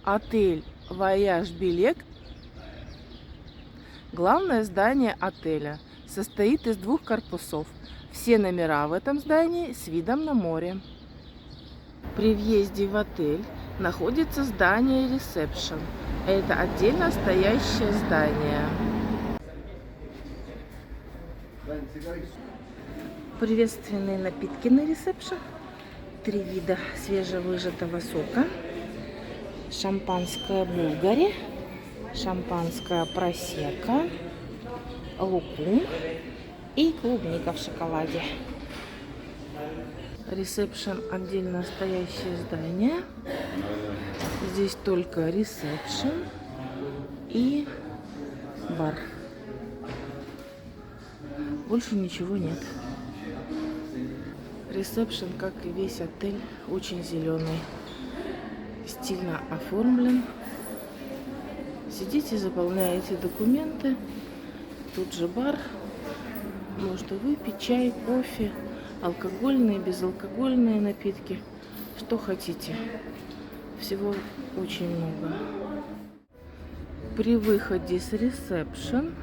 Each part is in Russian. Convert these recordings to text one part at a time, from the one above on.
Отель Вояж Белек. Главное здание отеля состоит из двух корпусов. Все номера в этом здании с видом на море. При въезде в отель находится здание ресепшн. Это отдельно стоящее здание. Приветственные напитки на ресепшн. 3 вида свежевыжатого сока. Шампанское Булгари, шампанское Просекко, лукум и клубника в шоколаде. Ресепшн — отдельно стоящее здание. Здесь только ресепшн и бар. Больше ничего нет. Ресепшн, как и весь отель, очень зеленый. Стильно оформлен. Сидите, заполняете документы. Тут же бар. Можно выпить чай, кофе, алкогольные, безалкогольные напитки. Что хотите. Всего очень много. При выходе с ресепшн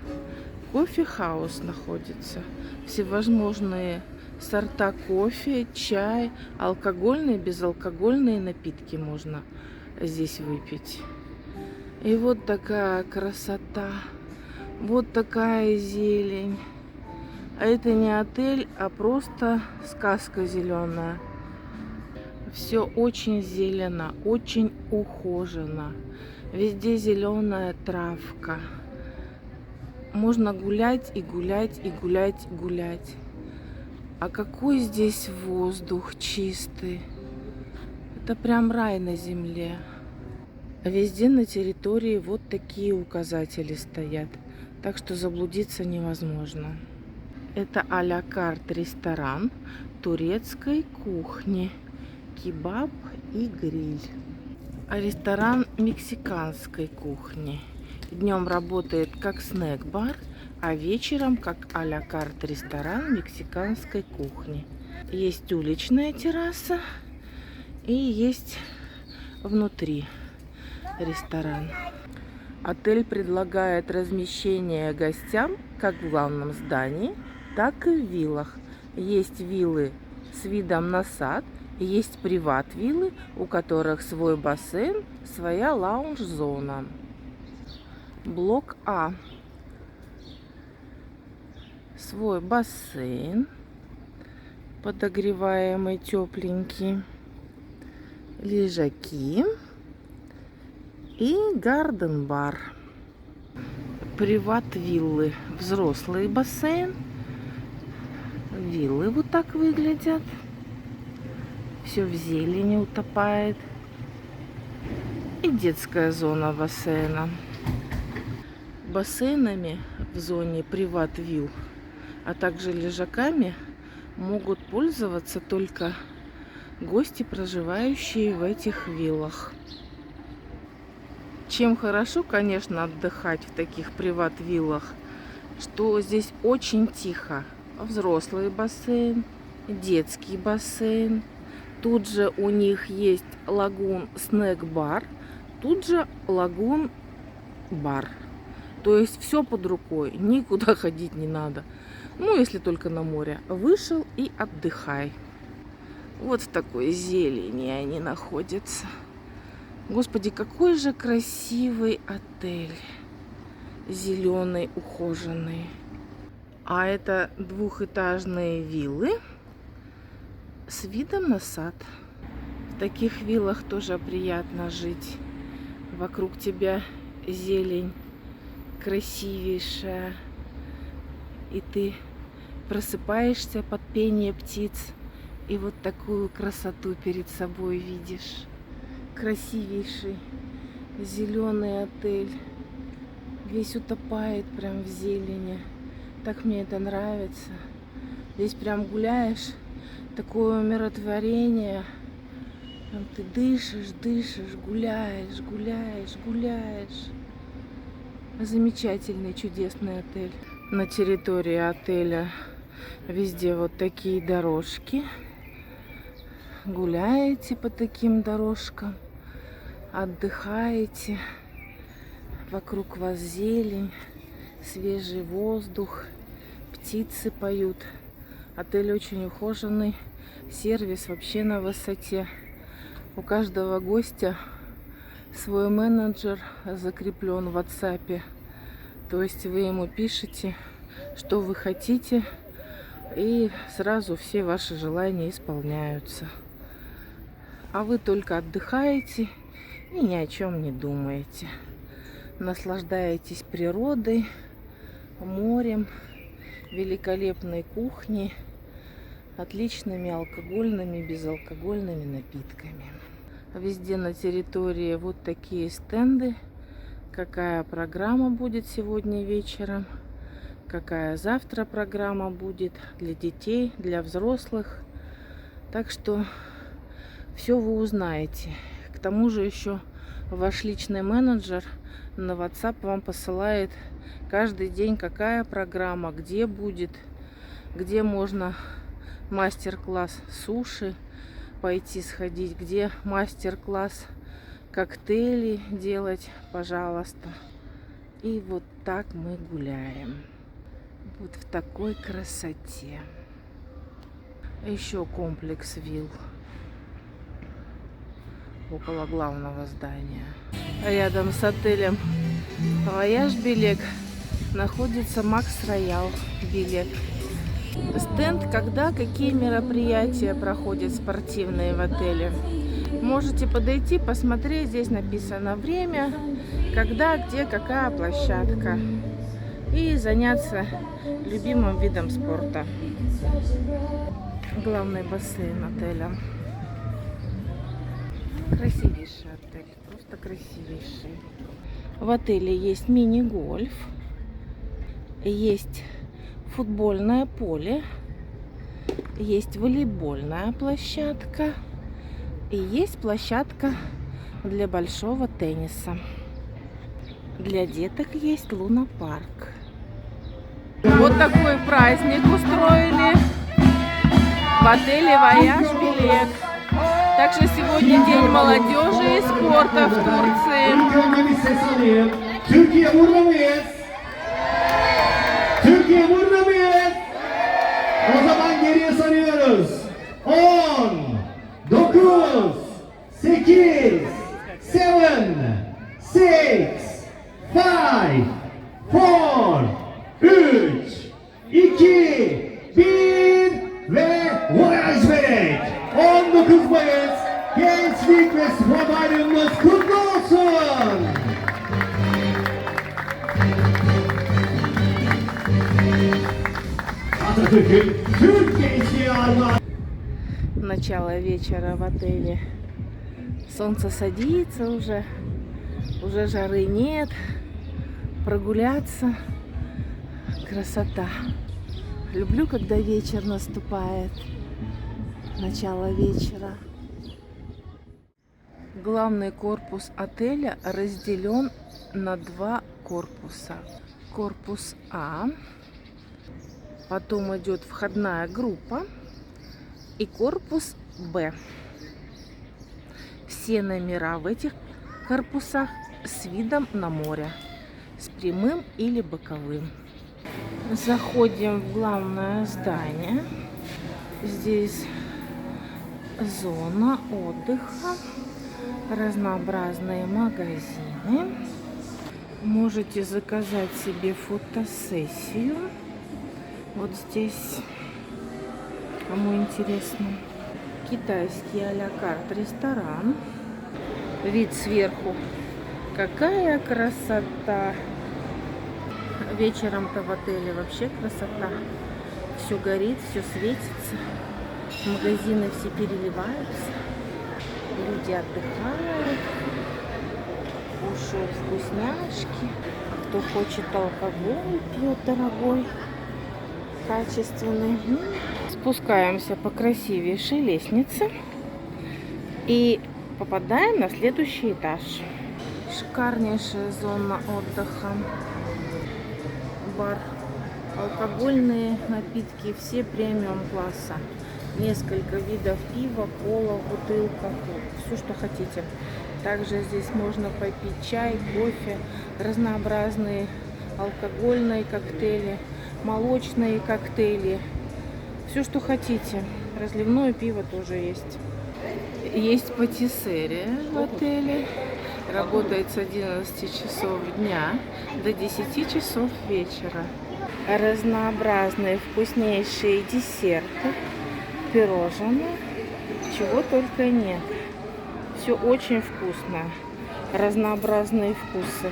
кофе-хаус находится. Всевозможные сорта кофе, чай, алкогольные, безалкогольные напитки можно здесь выпить. И вот такая красота, вот такая зелень. А это не отель, а просто сказка зеленая. Все очень зелено, очень ухожено. Везде зеленая травка. Можно гулять и гулять и гулять и гулять. А какой здесь воздух чистый. Это прям рай на земле. Везде на территории вот такие указатели стоят. Так что заблудиться невозможно. Это а-ля карт ресторан турецкой кухни. Кебаб и гриль. А ресторан мексиканской кухни. Днем работает как снэк-бар, а вечером как а-ля карт ресторан мексиканской кухни. Есть уличная терраса и есть внутри ресторан. Отель предлагает размещение гостям как в главном здании, так и в виллах. Есть виллы с видом на сад, есть приват-виллы, у которых свой бассейн, своя лаунж-зона. Блок А. Свой бассейн, подогреваемый, тепленький, лежаки и гарден-бар. Приват-виллы, взрослый бассейн. Виллы вот так выглядят. Все в зелени утопает. И детская зона бассейна. Бассейнами в зоне приват-вилл, а также лежаками могут пользоваться только гости, проживающие в этих виллах. Чем хорошо, конечно, отдыхать в таких приват-виллах, что здесь очень тихо. Взрослый бассейн, детский бассейн. Тут же у них есть лагун снэк-бар, тут же лагун бар. То есть все под рукой, никуда ходить не надо. Ну, если только на море. Вышел и отдыхай. Вот в такой зелени они находятся. Господи, какой же красивый отель. Зеленый, ухоженный. А это двухэтажные виллы с видом на сад. В таких виллах тоже приятно жить. Вокруг тебя зелень красивейшая. И ты просыпаешься под пение птиц. И вот такую красоту перед собой видишь. Красивейший зеленый отель. Весь утопает прям в зелени. Так мне это нравится. Здесь прям гуляешь, такое умиротворение. Прям ты дышишь, дышишь, гуляешь, гуляешь, гуляешь. Замечательный, чудесный отель. На территории отеля везде вот такие дорожки. Гуляете по таким дорожкам. отдыхаете, вокруг вас зелень, свежий воздух, птицы поют. Отель очень ухоженный, сервис вообще на высоте. У каждого гостя свой менеджер закреплен в WhatsApp. То есть вы ему пишете, что вы хотите, и сразу все ваши желания исполняются. А вы только отдыхаете и ни о чем не думаете. Наслаждаетесь природой, морем, великолепной кухней, отличными алкогольными, безалкогольными напитками. Везде на территории вот такие стенды. Какая программа будет сегодня вечером, какая завтра программа будет для детей, для взрослых. Так что все вы узнаете. К тому же еще ваш личный менеджер на WhatsApp вам посылает каждый день, какая программа, где будет, где можно мастер-класс суши пойти сходить, где мастер-класс коктейли делать, пожалуйста. И вот так мы гуляем. Вот в такой красоте. Еще комплекс вилл около главного здания. Рядом с отелем Вояж Белек находится Макс Роял Белек. Стенд, когда какие мероприятия проходят спортивные в отеле. Можете подойти, посмотреть. Здесь написано время, когда, где, какая площадка. И заняться любимым видом спорта. Главный бассейн отеля. Красивейший отель, просто красивейший. В отеле есть мини-гольф, есть футбольное поле, есть волейбольная площадка и есть площадка для большого тенниса. Для деток есть лунопарк. Вот такой праздник устроили в отеле Вояж Белек. Также сегодня День молодежи и спорта в Турции. Türkiye burada mıyız? Türkiye burada mıyız? O zaman geriye sarıyoruz. 10, 9, 8, 7, 6, 5, 4, 3, 2, 1 ve Voyage Belek. 19 Mayıs Gençlik ve Spor Bayramımız kutlu olsun. Atatürk'ün Türk gençliği armağanı. Начало вечера в отеле. Солнце садится уже жары нет. Прогуляться. Красота. Люблю, когда вечер наступает. Начало вечера. Главный корпус отеля разделен на два корпуса. Корпус А, потом идет входная группа и корпус Б. Все номера в этих корпусах с видом на море, с прямым или боковым. Заходим в главное здание. Здесь зона отдыха, разнообразные магазины. Можете заказать себе фотосессию. Вот здесь, кому интересно. Китайский а-ля карт ресторан. Вид сверху. Какая красота! Вечером-то в отеле вообще красота. Все горит, все светится. Магазины все переливаются. Люди отдыхают. Кушают вкусняшки. Кто хочет алкоголь, пьет дорогой, качественный. Спускаемся по красивейшей лестнице и попадаем на следующий этаж. Шикарнейшая зона отдыха. Бар. Алкогольные напитки, все премиум класса. Несколько видов пива, кола в бутылках. Все, что хотите. Также здесь можно попить чай, кофе, разнообразные алкогольные коктейли, молочные коктейли. Все, что хотите. Разливное пиво тоже есть. Есть патиссерия в отеле. Работает с 11 часов дня до 10 часов вечера. Разнообразные вкуснейшие десерты, пирожные, чего только нет. Все очень вкусно. Разнообразные вкусы.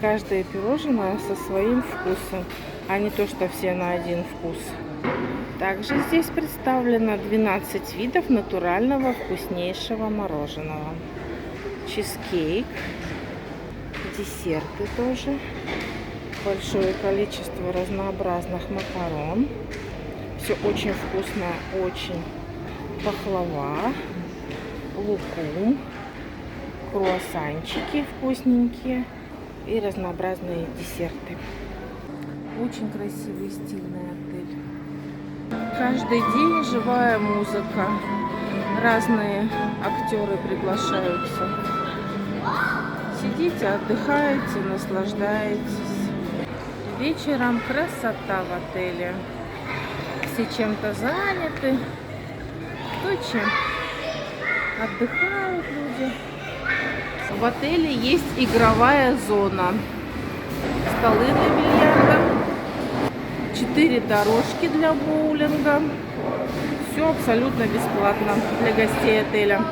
Каждое пирожное со своим вкусом, а не то, что все на один вкус. Также здесь представлено 12 видов натурального вкуснейшего мороженого. Чизкейк, десерты тоже, большое количество разнообразных макарон. Все очень вкусно, очень. Пахлава, лукум, круассанчики вкусненькие и разнообразные десерты. Очень красивый, стильный отель. Каждый день живая музыка. Разные актеры приглашаются. Сидите, отдыхаете, наслаждаетесь. Вечером красота в отеле. Все чем-то заняты. Кто чем? Отдыхают люди. В отеле есть игровая зона. Столы для бильярда. 4 дорожки для боулинга. Все абсолютно бесплатно для гостей отеля.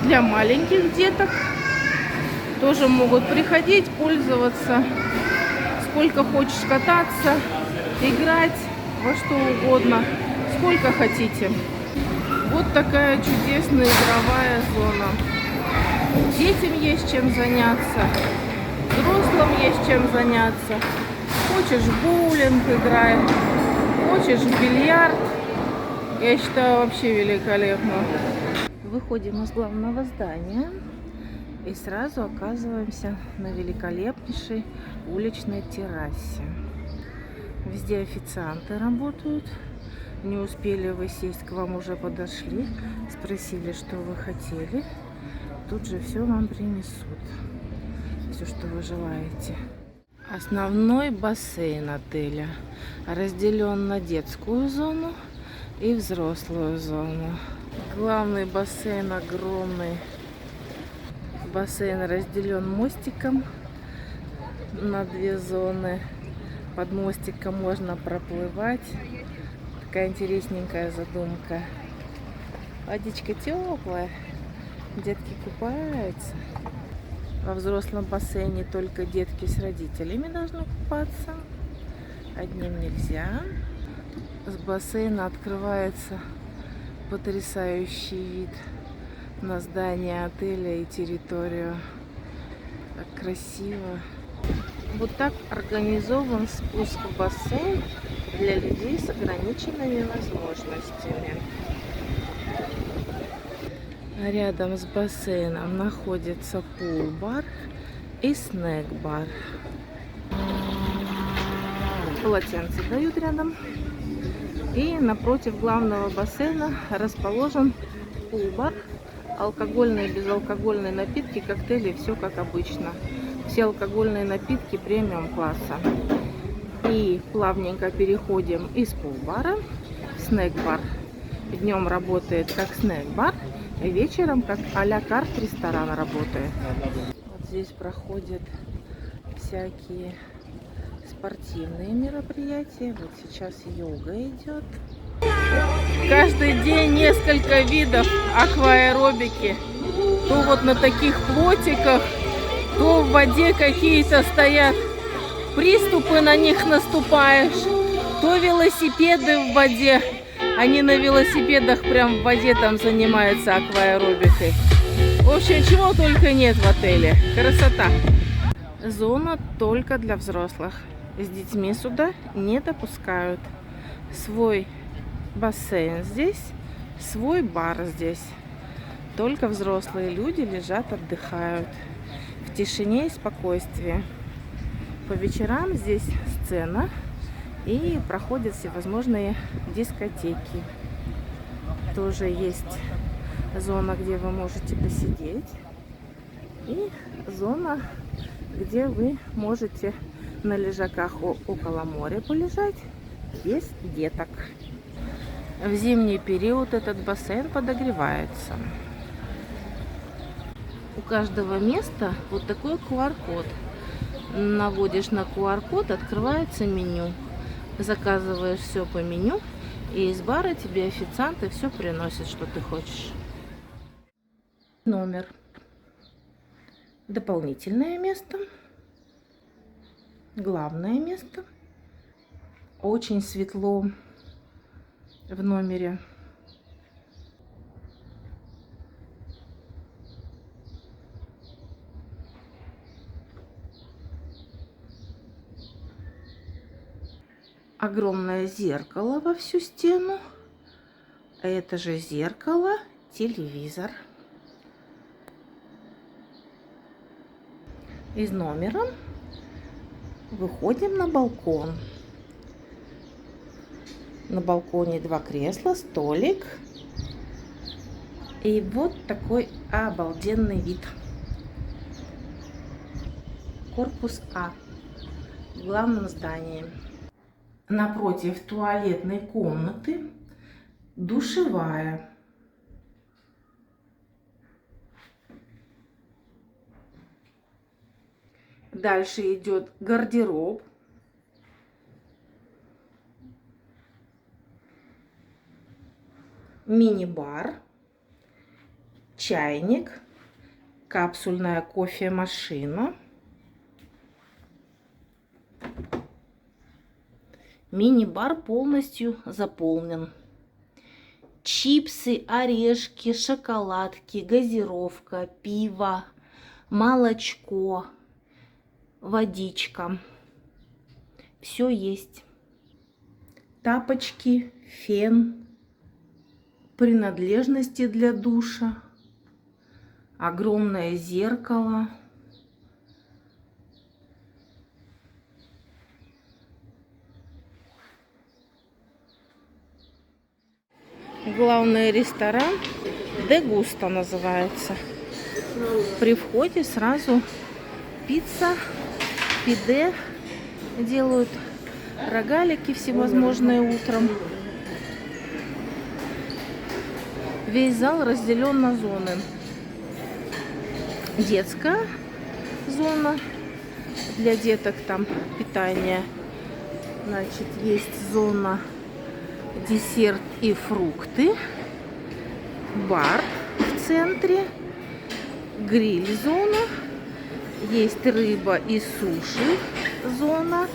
Для маленьких деток тоже могут приходить, пользоваться. Сколько хочешь кататься, играть во что угодно, сколько хотите. Вот такая чудесная игровая зона. Детям есть чем заняться, взрослым есть чем заняться. Хочешь в боулинг играй, хочешь в бильярд. Я считаю, вообще великолепно. Выходим из главного здания и сразу оказываемся на великолепнейшей уличной террасе. Везде официанты работают. Не успели вы сесть, к вам уже подошли, спросили, что вы хотели. Тут же все вам принесут. Все, что вы желаете. Основной бассейн отеля разделен на детскую зону и взрослую зону. Главный бассейн огромный. Бассейн разделен мостиком на 2 зоны. Под мостиком можно проплывать. Такая интересненькая задумка. Водичка теплая. Детки купаются. Во взрослом бассейне только детки с родителями должны купаться. Одним нельзя. С бассейна открывается потрясающий вид на здание отеля и территорию. Так красиво. Вот так организован спуск в бассейн для людей с ограниченными возможностями. Рядом с бассейном находится пул-бар и снэк-бар. Полотенце дают рядом. И напротив главного бассейна расположен пул-бар. Алкогольные, безалкогольные напитки, коктейли, все как обычно. Все алкогольные напитки премиум класса. И плавненько переходим из пул-бара в снэк-бар. Днем работает как снэк-бар, и вечером как а-ля карт ресторан работает. Вот здесь проходят всякие спортивные мероприятия. Вот сейчас йога идет. Каждый день несколько видов акваэробики. То вот на таких плотиках, то в воде какие-то стоят приступы, на них наступаешь, то велосипеды в воде. Они на велосипедах прям в воде там занимаются акваэробикой. В общем, чего только нет в отеле. Красота. Зона только для взрослых. С детьми сюда не допускают. Свой бассейн здесь, свой бар здесь. Только взрослые люди лежат, отдыхают в тишине и спокойствии. По вечерам здесь сцена и проходят всевозможные дискотеки. Тоже есть зона, где вы можете посидеть, И зона, где вы можете на лежаках около моря полежать без деток. В зимний период этот бассейн подогревается. У каждого места вот такой QR-код. Наводишь на QR-код, открывается меню. Заказываешь все по меню, и из бара тебе официанты все приносят, что ты хочешь. Номер. Дополнительное место. Главное место. Очень светло в номере. Огромное зеркало во всю стену. Это же зеркало, телевизор. Из номера выходим на балкон. На балконе 2 кресла, столик. И вот такой обалденный вид. Корпус А в главном здании. Напротив туалетной комнаты душевая. Дальше идет гардероб. Мини-бар. Чайник. Капсульная кофемашина. Мини-бар полностью заполнен. Чипсы, орешки, шоколадки, газировка, пиво, молочко, водичка. Все есть. Тапочки, фен, принадлежности для душа, огромное зеркало. Главный ресторан Дегуста называется. При входе сразу пицца, пиде делают, рогалики всевозможные утром. Весь зал разделен на зоны. Детская зона, для деток там питание. Значит, есть зона десерт и фрукты, бар в центре, гриль-зона, есть рыба и суши зона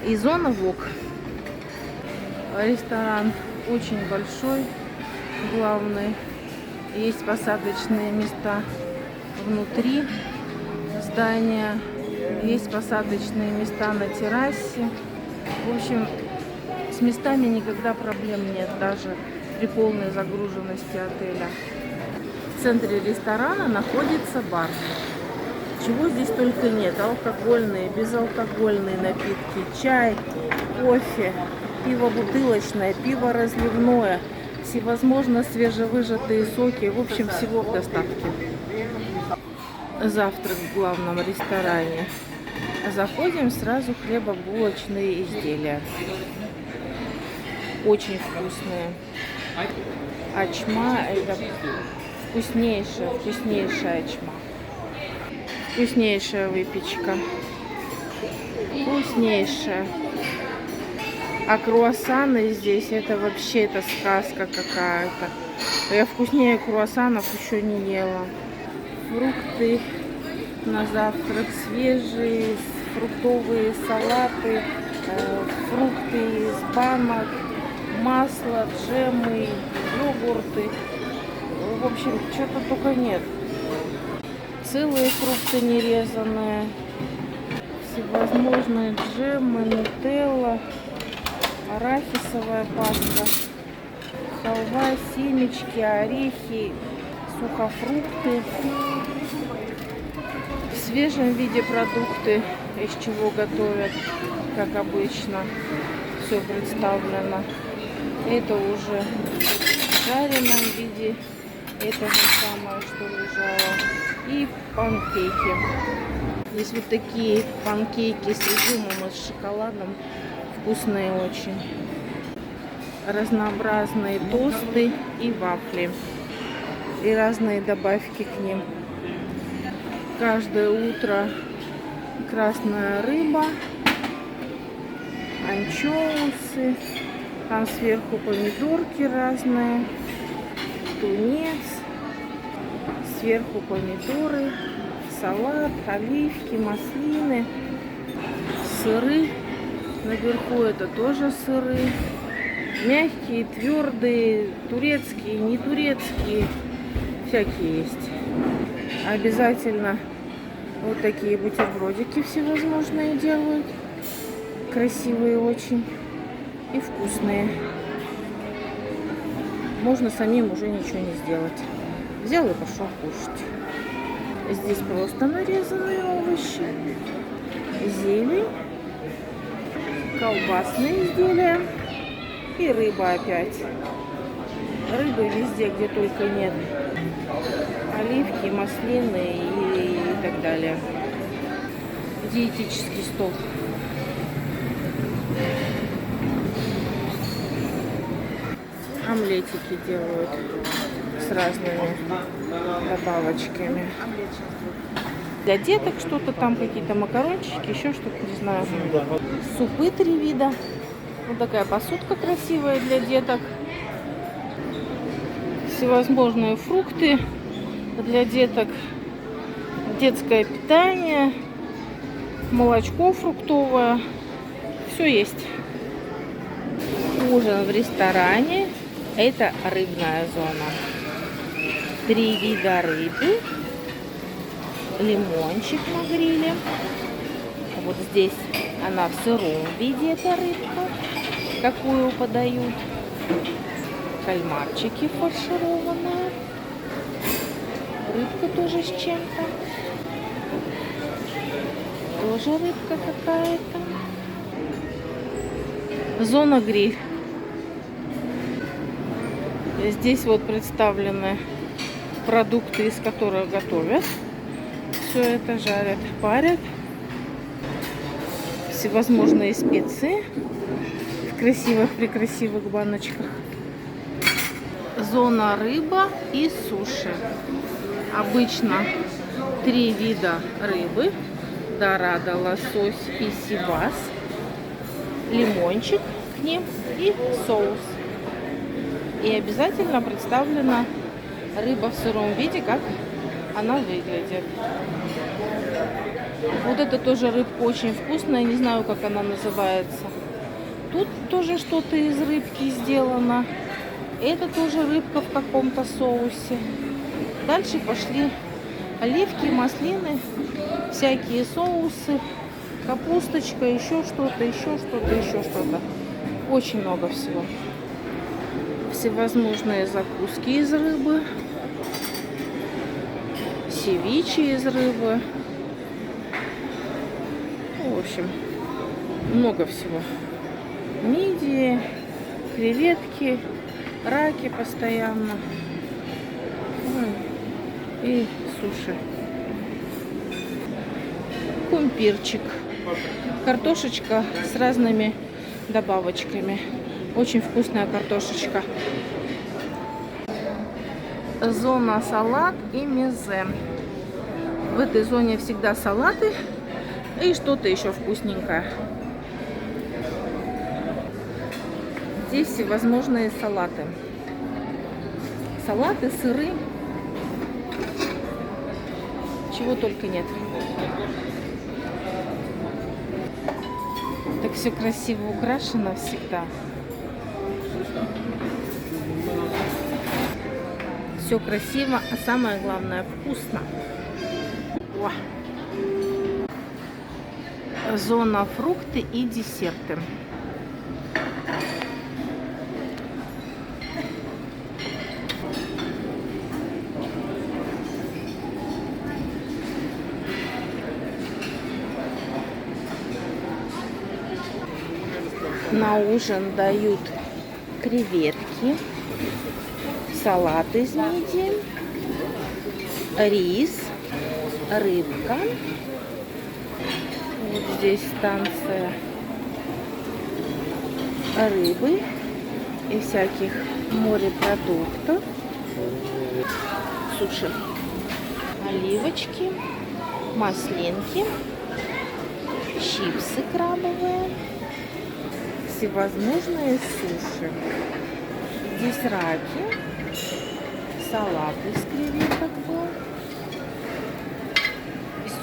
и зона вок. Ресторан очень большой, главный, есть посадочные места внутри здания, есть посадочные места на террасе. В общем, с местами никогда проблем нет, даже при полной загруженности отеля. В центре ресторана находится бар. Чего здесь только нет. Алкогольные, безалкогольные напитки, чай, кофе, пиво бутылочное, пиво разливное, всевозможно свежевыжатые соки. В общем, всего в достатке. Завтрак в главном ресторане. Заходим, сразу хлебобулочные изделия. Очень вкусные. Ачма — это вкуснейшая ачма. Вкуснейшая выпечка. Вкуснейшая. А круассаны здесь — это вообще это сказка какая-то. Я вкуснее круассанов еще не ела. Фрукты на завтрак свежие, фруктовые салаты, фрукты из банок, масло, джемы, йогурты. В общем, что-то только нет. Целые фрукты нерезанные, всевозможные джемы, нутелла, арахисовая паста, халва, семечки, орехи, сухофрукты. В свежем виде продукты, из чего готовят, как обычно, все представлено. Это уже в жареном виде Это же самое, что лежало. И панкейки. Здесь вот такие панкейки с изюмом и с шоколадом. Вкусные очень. Разнообразные тосты и вафли. И разные добавки к ним. Каждое утро красная рыба, анчоусы, там сверху помидорки разные, тунец, сверху помидоры, салат, оливки, маслины, сыры, наверху это тоже сыры, мягкие, твердые, турецкие, не турецкие, всякие есть. Обязательно вот такие бутербродики всевозможные делают. Красивые очень и вкусные. Можно самим уже ничего не сделать. Взял и пошел кушать. Здесь просто нарезанные овощи, зелень, колбасные изделия и рыба опять. Рыбы везде, где только нет. Оливки, маслины и так далее. Диетический стол. Омлетики делают с разными добавочками. Для деток что-то там, какие-то макарончики, еще что-то, не знаю. Супы 3 вида. Вот такая посудка красивая для деток. Всевозможные фрукты для деток. Детское питание. Молочко фруктовое. Все есть. Ужин в ресторане. Это рыбная зона. 3 вида рыбы. Лимончик на гриле. Вот здесь она в сыром виде, эта рыбка, какую подают. Кальмарчики фаршированные. Рыбка тоже с чем-то. Тоже рыбка какая-то. Зона гриль. Здесь вот представлены продукты, из которых готовят. Все это жарят, парят. Всевозможные специи в красивых-прекрасивых баночках. Зона рыба и суши. Обычно 3 вида рыбы. Дорадо, лосось и сивас. Лимончик к ним и соус. И обязательно представлена рыба в сыром виде, как она выглядит. Вот это тоже рыбка очень вкусная, не знаю, как она называется. Тут тоже что-то из рыбки сделано. Это тоже рыбка в каком-то соусе. Дальше пошли оливки, маслины, всякие соусы, капусточка, еще что-то, еще что-то, еще что-то. Очень много всего. Всевозможные закуски из рыбы. Севичи из рыбы. В общем, много всего. Мидии, креветки, раки постоянно. И суши. Кумпирчик. Картошечка с разными добавочками. Очень вкусная картошечка. Зона салат и мезе. В этой зоне всегда салаты и что-то еще вкусненькое. Здесь всевозможные салаты. Салаты, сыры. Чего только нет. Так все красиво украшено всегда. Все красиво, а самое главное вкусно. О! Зона фрукты и десерты. На ужин дают креветки с салат из мидии, рис, рыбка. Вот здесь станция рыбы и всяких морепродуктов. Суши. Оливочки, маслинки, чипсы крабовые, всевозможные суши. Здесь раки, салат из креветок был,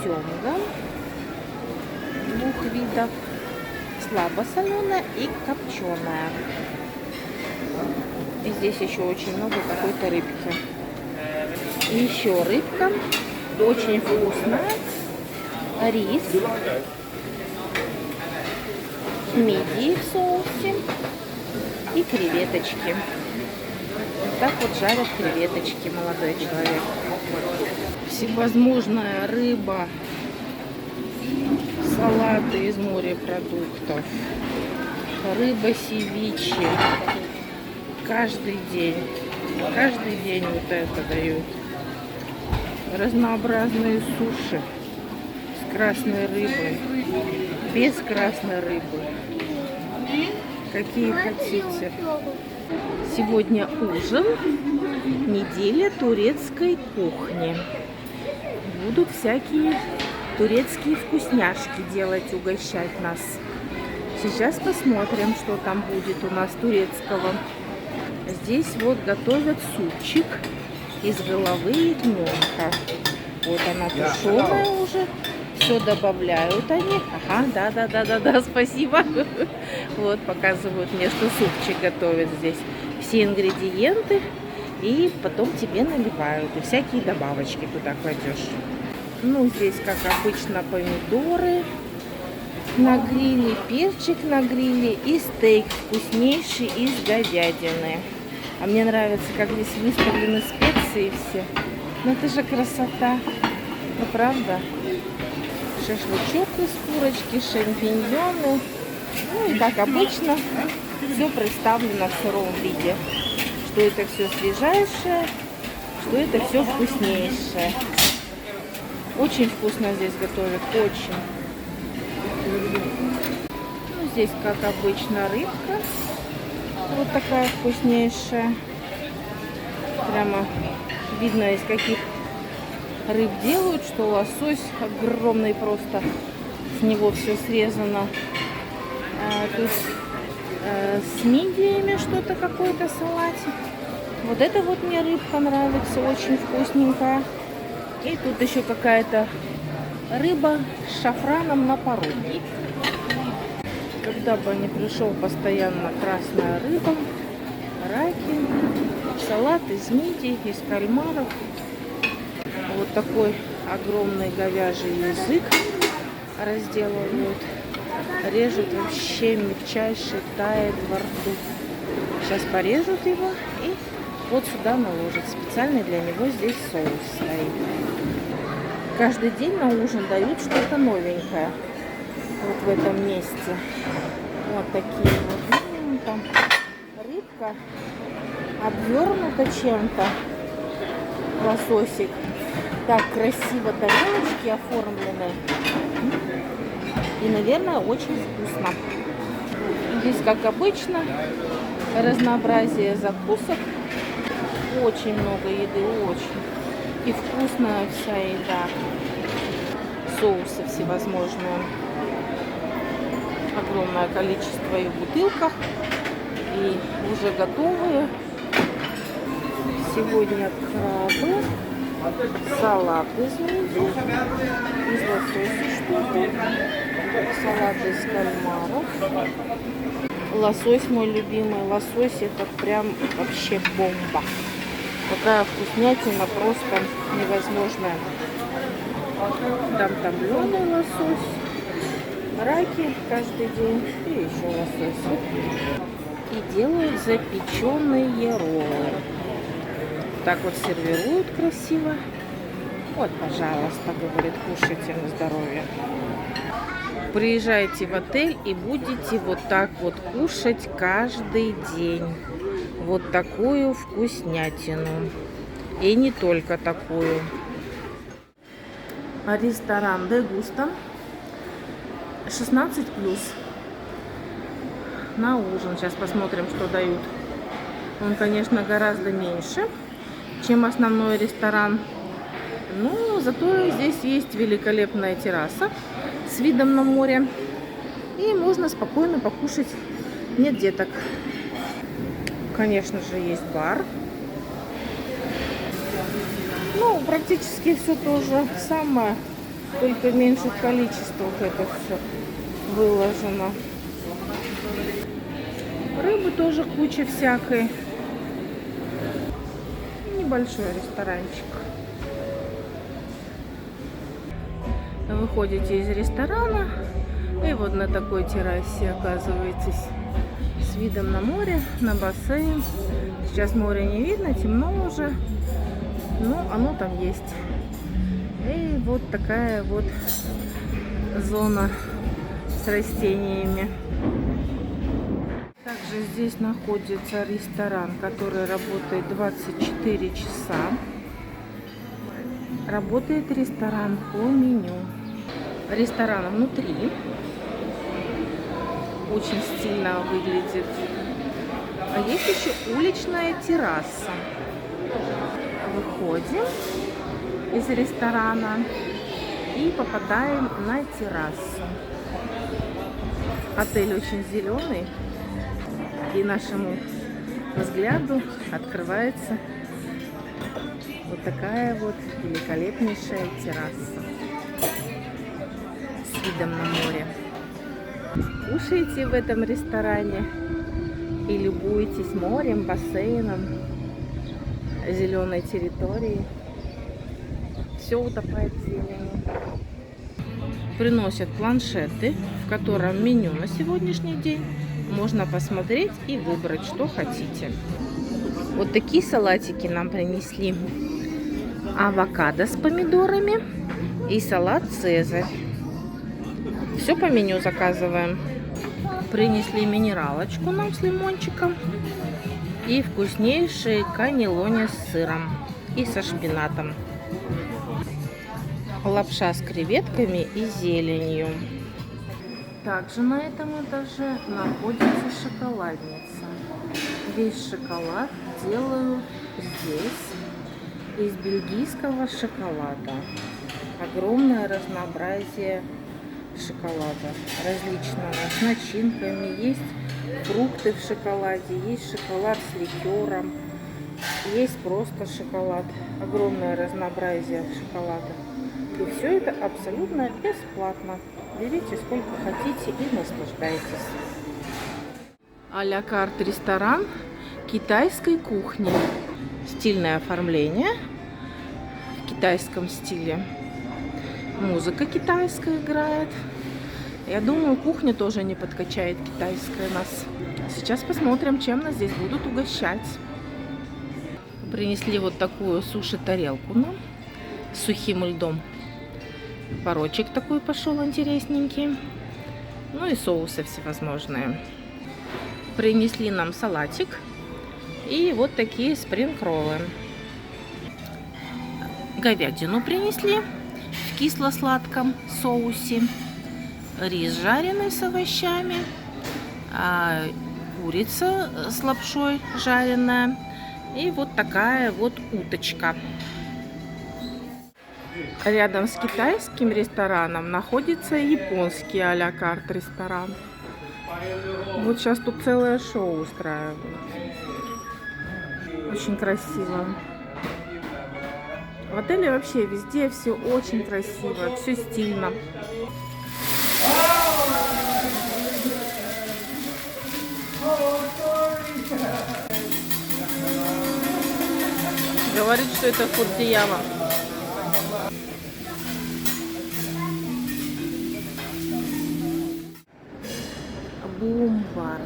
семга двух видов, слабосоленая и копченая. И здесь еще очень много какой-то рыбки. И еще рыбка, очень вкусная, рис, мидии в соусе и креветочки. Вот так вот жарят креветочки, молодой человек. Всевозможная рыба, салаты из морепродуктов, рыба севиче. Каждый день вот это дают. Разнообразные суши с красной рыбой, без красной рыбы. Какие хотите. Сегодня ужин, неделя турецкой кухни. Будут всякие турецкие вкусняшки делать, угощать нас. Сейчас посмотрим, что там будет у нас турецкого. Здесь вот готовят супчик из головы ягненка. Вот она тушеная уже. Все добавляют они. Ага, да, спасибо. Вот показывают мне, что супчик готовят здесь. Все ингредиенты. И потом тебе наливают. И всякие добавочки туда кладешь. Ну, здесь, как обычно, помидоры на гриле, перчик на гриле и стейк вкуснейший из говядины. А мне нравится, как здесь выставлены специи все. Ну это же красота. Ну правда? Шашлычок из курочки, шампиньоны. Ну и как обычно, все представлено в сыром виде. Что это все свежайшее, что это все вкуснейшее. Очень вкусно здесь готовят, очень. Ну, здесь, как обычно, рыбка. Вот такая вкуснейшая. Прямо видно, из каких рыб делают, что лосось огромный просто. С него все срезано. Тут с мидиями что-то, какой-то салатик. Вот это вот мне рыбка нравится, очень вкусненькая. И тут еще какая-то рыба с шафраном на пару. Когда бы не пришел, постоянно красная рыба, раки, салат из мидий, из кальмаров. Вот такой огромный говяжий язык разделывают. Режут вообще мягчайший, тает во рту. Сейчас порежут его и вот сюда наложат. Специально для него здесь соус стоит. Каждый день на ужин дают что-то новенькое. Вот в этом месте. Вот такие вот. Там рыбка обвернута чем-то. Лососик. Так красиво тарелочки оформлены. И, наверное, очень вкусно. Здесь, как обычно, разнообразие закусок. Очень много еды, очень. И вкусная вся еда. Соусы всевозможные. Огромное количество и в бутылках. И уже готовые. Сегодня крабы. Салат из мидий. Из лосося что-то. Салат из кальмаров. Лосось мой любимый. Лосось это прям вообще бомба. Такая вкуснятина просто невозможная. Там томленый лосось. Раки каждый день. И еще лосось. И делают запеченные роллы. Так вот сервируют красиво. Вот, пожалуйста, говорит, кушайте на здоровье. Приезжайте в отель и будете вот так вот кушать каждый день. вот такую вкуснятину. И не только такую. Ресторан Дегуста 16+. На ужин. Сейчас посмотрим, что дают. Он, конечно, гораздо меньше, чем основной ресторан. Но зато здесь есть великолепная терраса с видом на море. И можно спокойно покушать. Нет деток. Конечно же, есть бар. Ну, практически все то же самое, только в меньших количествах это все выложено. Рыбы тоже куча всякой. Небольшой ресторанчик. Выходите из ресторана и вот на такой террасе оказываетесь с видом на море, на бассейн. Сейчас море не видно, темно уже, но оно там есть. И вот такая вот зона с растениями. Также здесь находится ресторан, который работает 24 часа. Работает ресторан по меню. Ресторан внутри очень стильно выглядит. А есть еще уличная терраса. Выходим из ресторана и попадаем на террасу. Отель очень зеленый, и нашему взгляду открывается вот такая вот великолепнейшая терраса с видом на море. Кушаете в этом ресторане и любуетесь морем, бассейном, зеленой территорией. Все утопает в зелени. Приносят планшеты, в котором меню на сегодняшний день. Можно посмотреть и выбрать, что хотите. Вот такие салатики нам принесли. Авокадо с помидорами и салат «Цезарь». Все по меню заказываем. Принесли минералочку нам с лимончиком и вкуснейшие каннелони с сыром и со шпинатом. Лапша с креветками и зеленью. Также на этом этаже находится шоколадница. Весь шоколад делаю здесь из бельгийского шоколада. Огромное разнообразие шоколада различного с начинками. Есть фрукты в шоколаде, есть шоколад с ликером, есть просто шоколад. Огромное разнообразие шоколада. И все это абсолютно бесплатно. Берите сколько хотите и наслаждайтесь. А-ля карт ресторан китайской кухни. Стильное оформление в китайском стиле. Музыка китайская играет. Я думаю, кухня тоже не подкачает китайская нас. Сейчас посмотрим, чем нас здесь будут угощать. Принесли вот такую суши-тарелку нам с сухим льдом. Порочек такой пошел интересненький. Ну и соусы всевозможные. Принесли нам салатик. И вот такие спринг-роллы. Говядину принесли в кисло-сладком соусе. Рис жареный с овощами. Курица с лапшой жареная. И вот такая вот уточка. Рядом с китайским рестораном находится японский а-ля карт ресторан. Вот сейчас тут целое шоу устраивают. Очень красиво. В отеле вообще везде все очень красиво, все стильно. Говорит, что это Фудзияма. Бум-бар.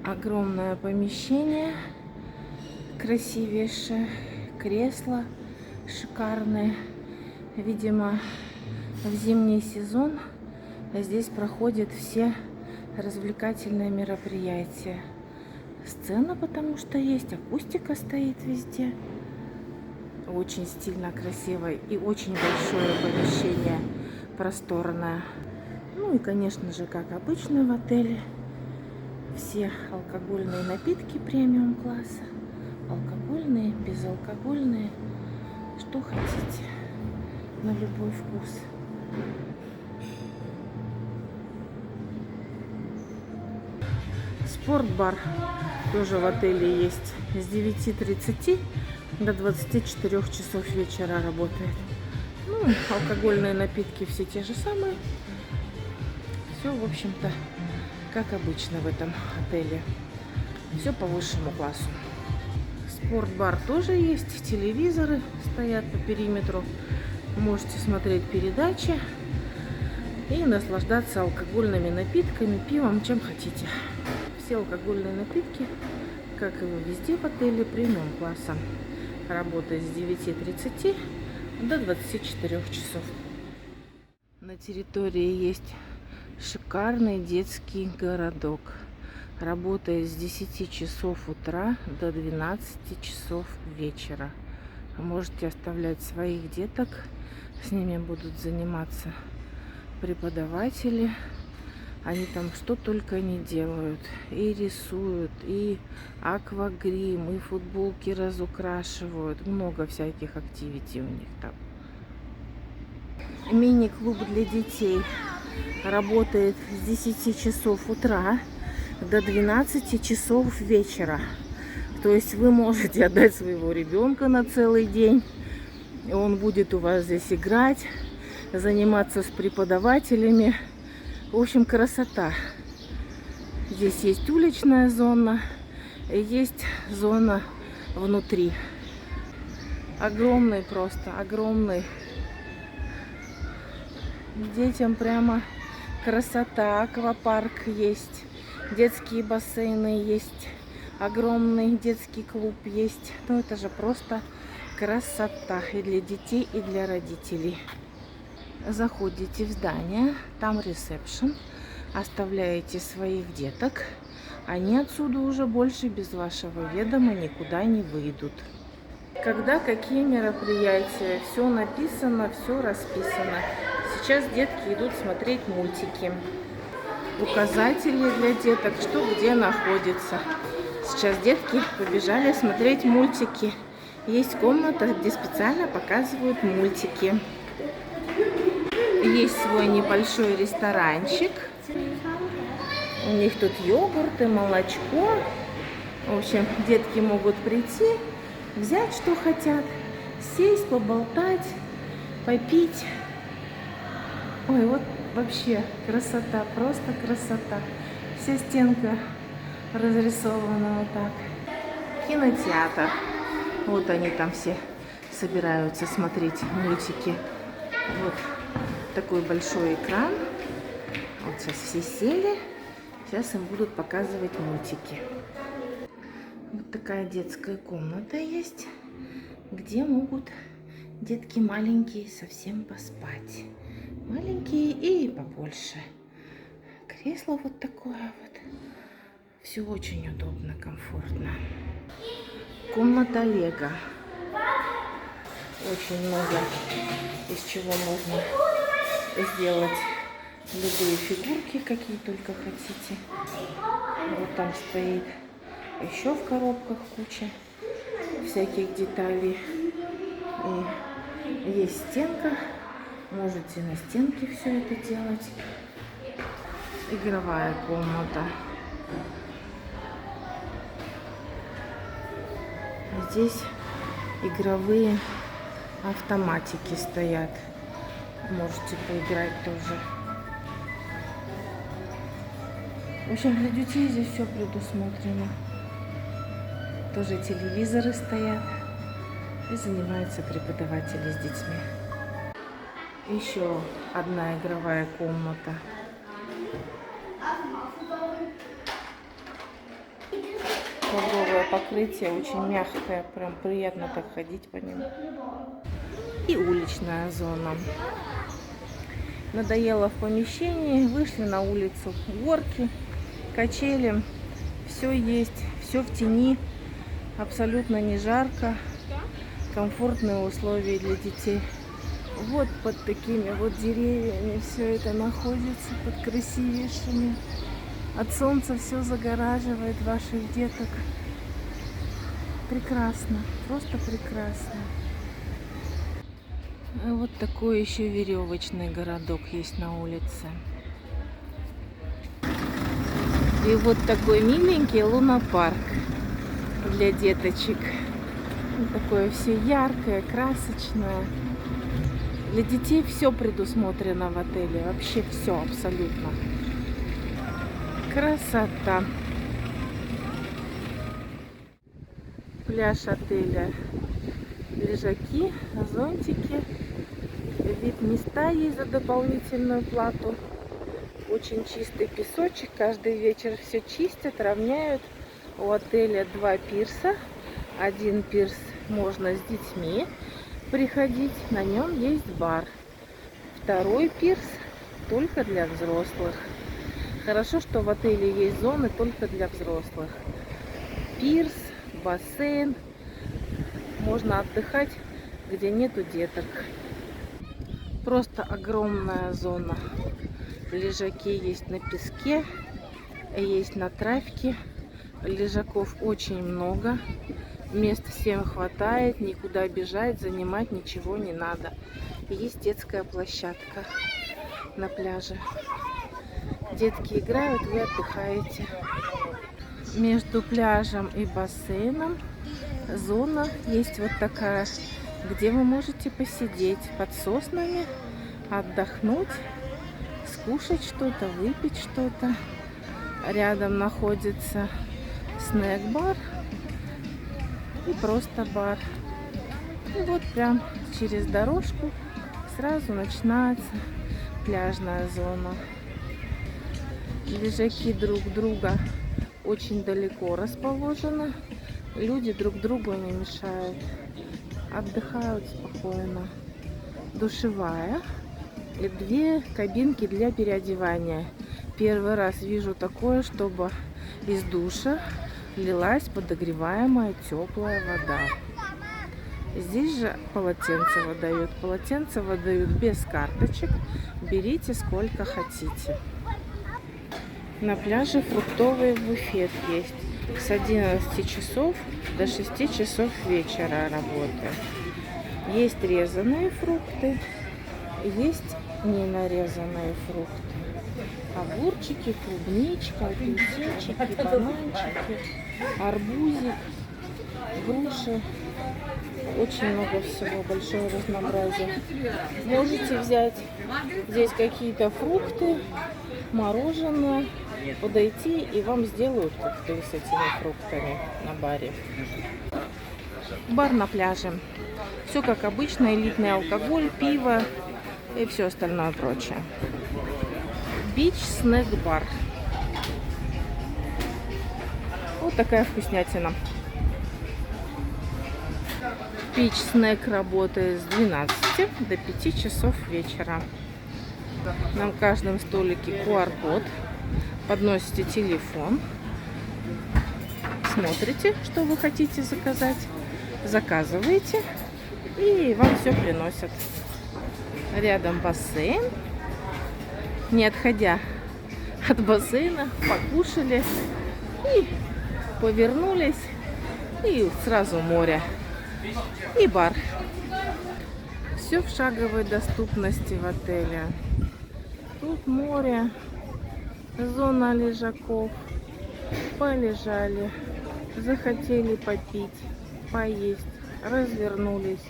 Огромное помещение, красивейшее, кресла шикарные. Видимо, в зимний сезон здесь проходят все развлекательные мероприятия. Сцена, потому что есть, акустика стоит везде. Очень стильно, красиво и очень большое помещение, просторное. Ну и, конечно же, как обычно в отеле, все алкогольные напитки премиум класса. Алкогольные, безалкогольные, что хотите, на любой вкус. Спортбар тоже в отеле есть. С 9:30 до 24 часов вечера работает. Ну, алкогольные напитки все те же самые. Все, в общем-то, как обычно в этом отеле. Все по высшему классу. Спортбар тоже есть. Телевизоры стоят по периметру. Можете смотреть передачи и наслаждаться алкогольными напитками, пивом, чем хотите. Все алкогольные напитки, как и везде в отеле, премиум класса. Работает с 9:30 до 24 часов. На территории есть шикарный детский городок. Работает с 10 часов утра до 12 часов вечера. Можете оставлять своих деток, с ними будут заниматься преподаватели. Они там что только не делают. И рисуют, и аквагрим, и футболки разукрашивают. Много всяких активити у них там. Мини-клуб для детей работает с 10 часов утра до 12 часов вечера. То есть вы можете отдать своего ребенка на целый день. И он будет у вас здесь играть, заниматься с преподавателями. В общем, красота. Здесь есть уличная зона, и есть зона внутри. Огромный просто, огромный. Детям прямо красота. Аквапарк есть, детские бассейны есть, огромный детский клуб есть. Ну, это же просто красота и для детей, и для родителей. Заходите в здание, там ресепшн, оставляете своих деток. Они отсюда уже больше без вашего ведома никуда не выйдут. Когда какие мероприятия, все написано, все расписано. Сейчас детки идут смотреть мультики. Указатели для деток, что где находится. Сейчас детки побежали смотреть мультики. Есть комната, где специально показывают мультики. Есть свой небольшой ресторанчик. У них тут йогурты, молочко. В общем, детки могут прийти, взять, что хотят, сесть, поболтать, попить. Ой, вот вообще красота, просто красота. Вся стенка разрисована вот так. Кинотеатр. Вот они там все собираются смотреть мультики. Вот такой большой экран. Вот сейчас все сели. Сейчас им будут показывать мультики. Вот такая детская комната есть, где могут детки маленькие совсем поспать. Маленькие и побольше. Кресло вот такое вот. Все очень удобно, комфортно. Комната Лего. Очень много из чего можно сделать любые фигурки, какие только хотите. Вот там стоит еще в коробках куча всяких деталей. И есть стенка. Можете на стенке все это делать. Игровая комната. Здесь игровые автоматики стоят. Можете поиграть тоже. В общем, для детей здесь все предусмотрено. Тоже телевизоры стоят. И занимаются преподаватели с детьми. Еще одна игровая комната. Ковровое покрытие очень мягкое, прям приятно так ходить по нему. И уличная зона. Надоело в помещении, вышли на улицу. Горки, качели, все есть, все в тени, абсолютно не жарко, комфортные условия для детей. Вот под такими вот деревьями все это находится, под красивейшими. От солнца все загораживает ваших деток. Прекрасно, просто прекрасно. Вот такой еще веревочный городок есть на улице. И вот такой миленький лунопарк для деточек. Вот такое все яркое, красочное. Для детей все предусмотрено в отеле. Вообще все абсолютно. Красота. Пляж отеля. Лежаки, зонтики. Вид места есть за дополнительную плату. Очень чистый песочек. Каждый вечер все чистят, равняют. У отеля 2 пирса. Один пирс можно с детьми приходить. На нем есть бар. Второй пирс только для взрослых. Хорошо, что в отеле есть зоны только для взрослых. Пирс, бассейн. Можно отдыхать, где нету деток. Просто огромная зона. Лежаки есть на песке, есть на травке. Лежаков очень много. Мест всем хватает, никуда бежать, занимать ничего не надо. Есть детская площадка на пляже. Детки играют, вы отдыхаете. Между пляжем и бассейном зона есть вот такая, где вы можете посидеть под соснами, отдохнуть, скушать что-то, выпить что-то. Рядом находится снэк-бар и просто бар. И вот прям через дорожку сразу начинается пляжная зона. Лежаки друг друга очень далеко расположены. Люди друг другу не мешают. Отдыхают спокойно. Душевая и 2 кабинки для переодевания. Первый раз вижу такое, чтобы из душа лилась подогреваемая теплая вода. Здесь же полотенце выдают. Полотенце выдают без карточек. Берите сколько хотите. На пляже фруктовый буфет есть. С 11 часов до 6 часов вечера работает. Есть резаные фрукты, есть не нарезанные фрукты. Огурчики, клубничка, апельсинчики, бананчики, арбузик, груши. Очень много всего, большое разнообразие. Можете взять здесь какие-то фрукты, мороженое, подойти и вам сделают коктейль с этими фруктами на баре. Бар на пляже. Все как обычно, элитный алкоголь, пиво и все остальное прочее. Бич снэк бар. Вот такая вкуснятина. Бич снэк работает с 12 до 5 часов вечера. На каждом столике QR-код. Подносите телефон. Смотрите, что вы хотите заказать. Заказываете. И вам все приносят. Рядом бассейн. Не отходя от бассейна, покушали и повернулись. И сразу море. И бар. Все в шаговой доступности в отеле. Тут море, зона лежаков. Полежали, захотели попить, поесть, развернулись.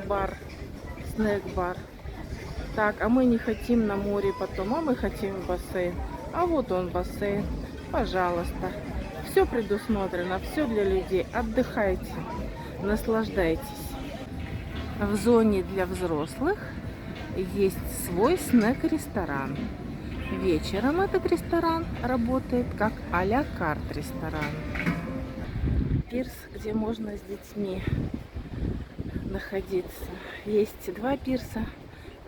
Бар, снэк-бар. Так, а мы не хотим на море потом, а мы хотим в бассейн. А вот он бассейн. Пожалуйста. Все предусмотрено, все для людей. Отдыхайте, наслаждайтесь. В зоне для взрослых есть свой снэк-ресторан. Вечером этот ресторан работает как а-ля карт ресторан. Пирс, где можно с детьми находиться. Есть 2 пирса.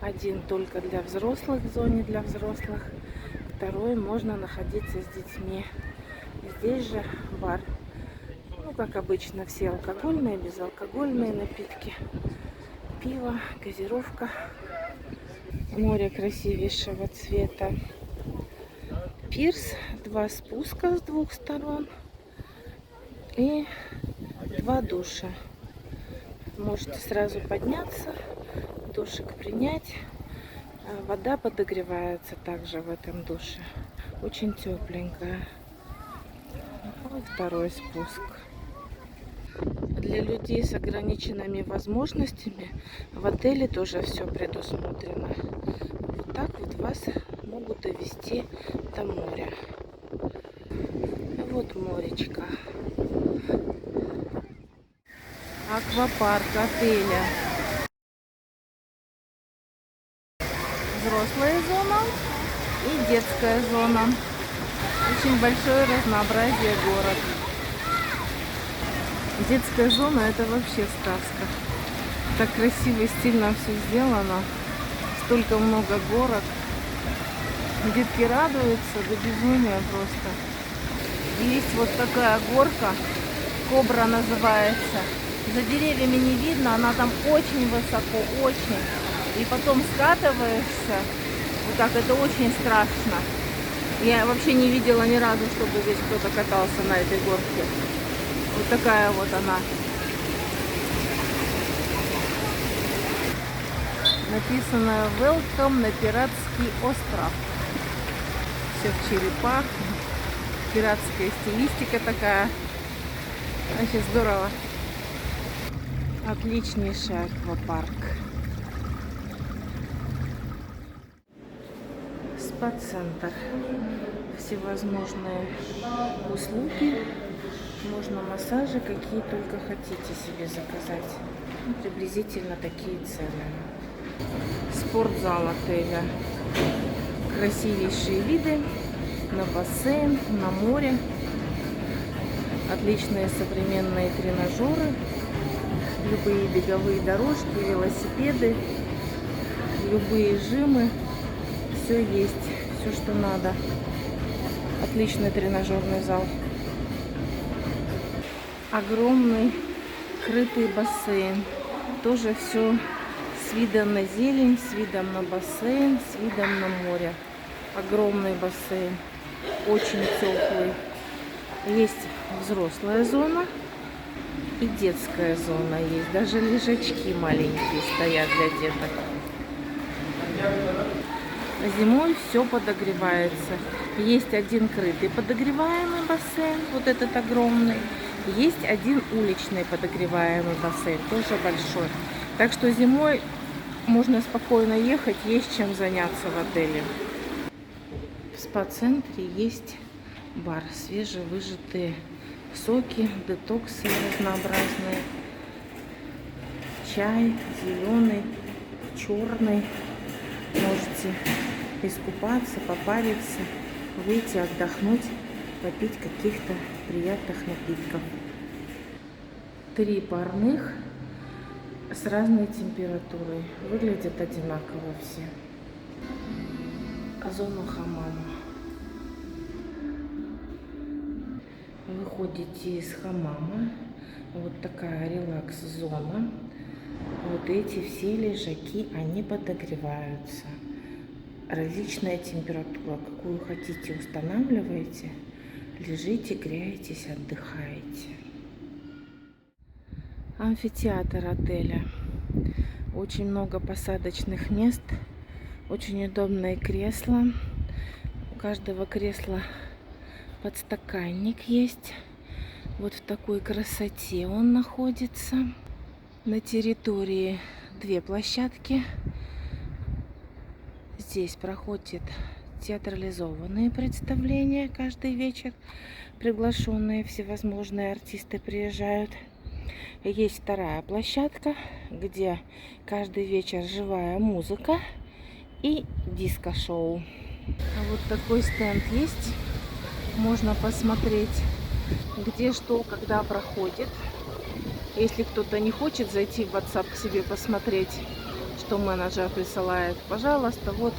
Один только для взрослых, в зоне для взрослых. Второй можно находиться с детьми. Здесь же бар. Ну, как обычно, все алкогольные, безалкогольные напитки. Пиво, газировка. Море красивейшего цвета. Пирс, 2 спуска с 2 сторон и 2 душа. Можете сразу подняться, душик принять. Вода подогревается также в этом душе. Очень тепленькая. Вот второй спуск. Для людей с ограниченными возможностями в отеле тоже все предусмотрено. Вот так вот вас могут довести до моря. Вот моречко. Аквапарк отеля. Взрослая зона и детская зона. Очень большое разнообразие город. Детская зона — это вообще сказка. Так красиво и стильно все сделано. Столько много горок. Детки радуются до безумия просто. Есть вот такая горка, Кобра называется. За деревьями не видно, она там очень высоко, очень. И потом скатываешься, вот так, это очень страшно. Я вообще не видела ни разу, чтобы здесь кто-то катался на этой горке. Вот такая вот она. Написано «Welcome на пиратский остров». Все в черепах. Пиратская стилистика такая. Вообще здорово. Отличнейший аквапарк. Спа-центр. Всевозможные услуги. Можно массажи, какие только хотите себе заказать. Приблизительно такие цены. Спортзал отеля. Красивейшие виды на бассейн, на море. Отличные современные тренажеры. Любые беговые дорожки, велосипеды, любые жимы. Все есть, все, что надо. Отличный тренажерный зал. Огромный крытый бассейн. Тоже все с видом на зелень, с видом на бассейн, с видом на море. Огромный бассейн. Очень теплый. Есть взрослая зона и детская зона есть. Даже лежачки маленькие стоят для деток. Зимой все подогревается. Есть один крытый подогреваемый бассейн, вот этот огромный. Есть один уличный подогреваемый бассейн, тоже большой. Так что зимой можно спокойно ехать, есть чем заняться в отеле. В спа-центре есть бар, свежевыжатые соки, детоксы разнообразные. Чай зеленый, черный. Можете искупаться, попариться, выйти отдохнуть, попить каких-то приятных напитков. 3 парных с разной температурой. Выглядят одинаково все. Зона хамама. Выходите из хамама. Вот такая релакс-зона. Вот эти все лежаки, они подогреваются. Различная температура, какую хотите, устанавливаете. Лежите, греетесь, отдыхаете. Амфитеатр отеля. Очень много посадочных мест. Очень удобные кресла. У каждого кресла подстаканник есть. Вот в такой красоте он находится. На территории 2 площадки. Здесь проходят театрализованные представления каждый вечер. Приглашенные всевозможные артисты приезжают. Есть 2-я площадка, где каждый вечер живая музыка и диско-шоу. Вот такой стенд есть. Можно посмотреть, где что, когда проходит. Если кто-то не хочет зайти в WhatsApp к себе посмотреть, что менеджер присылает, пожалуйста, вот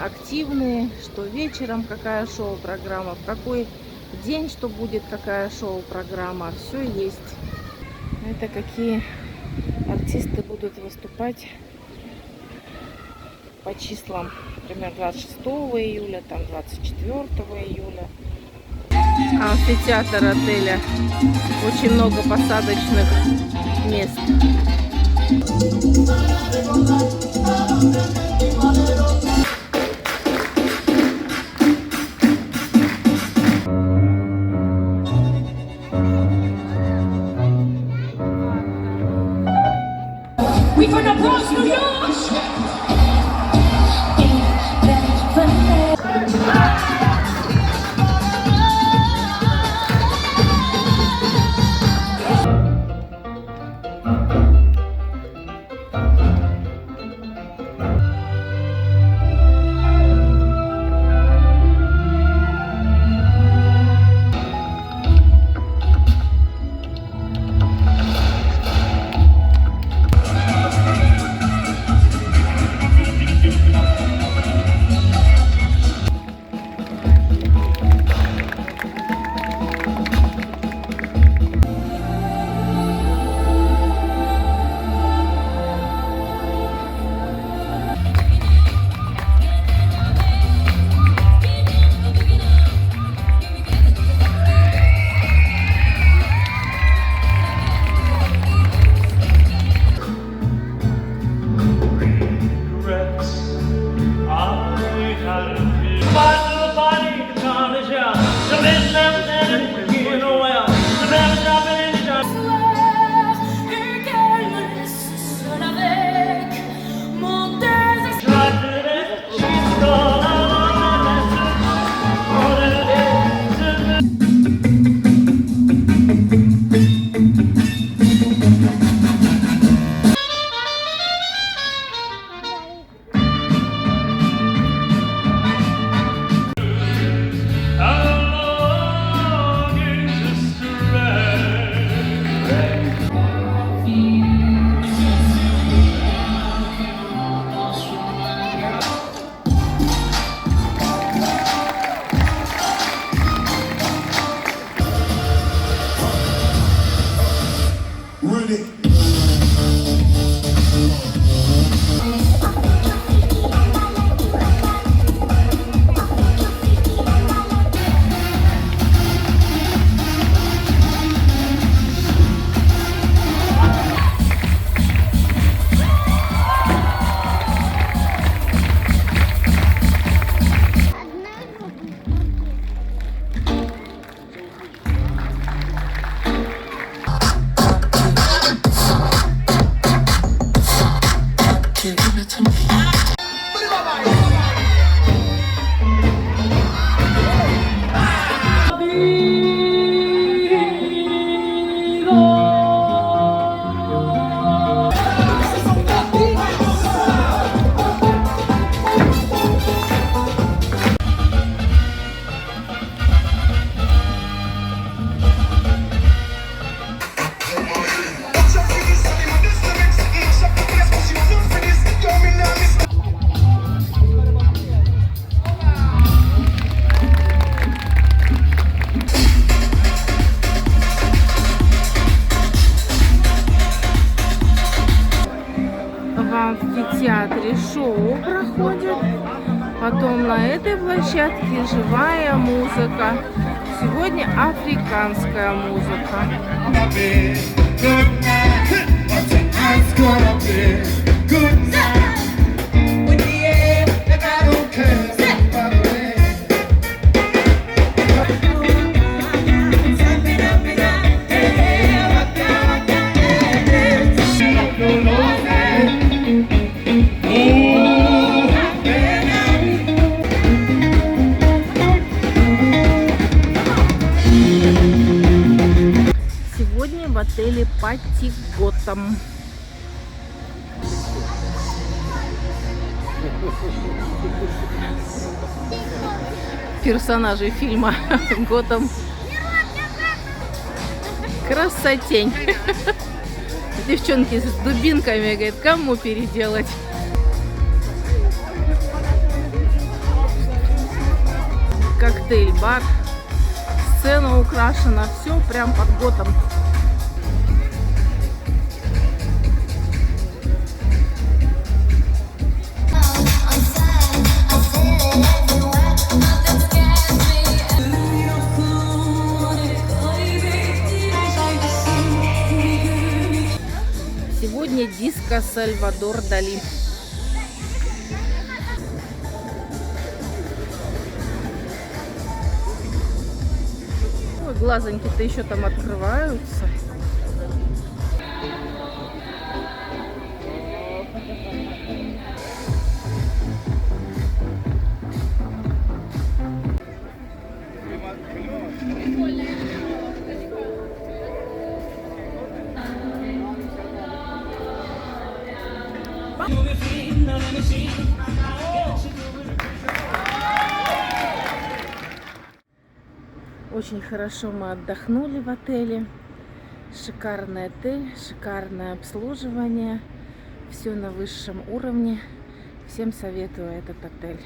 активные, что вечером, какая шоу-программа, в какой день, что будет, какая шоу-программа. Все есть. Это какие артисты будут выступать по числам. Например, 26 июля, там 24 июля. Амфитеатр отеля. Очень много посадочных мест. We gonna cross New York. Амфитеатре шоу проходит. Потом на этой площадке живая музыка. Сегодня африканская музыка. Сегодня в отеле Патти Готэм. Персонажи фильма Готэм. Красотень. Девчонки с дубинками, говорит, кому переделать? Коктейль-бар, сцена украшена, все прям под Готом. Сегодня диско Сальвадор Дали. Ой, глазоньки-то еще там открываются. Очень хорошо мы отдохнули в отеле. Шикарный отель, шикарное обслуживание. Все на высшем уровне. Всем советую этот отель.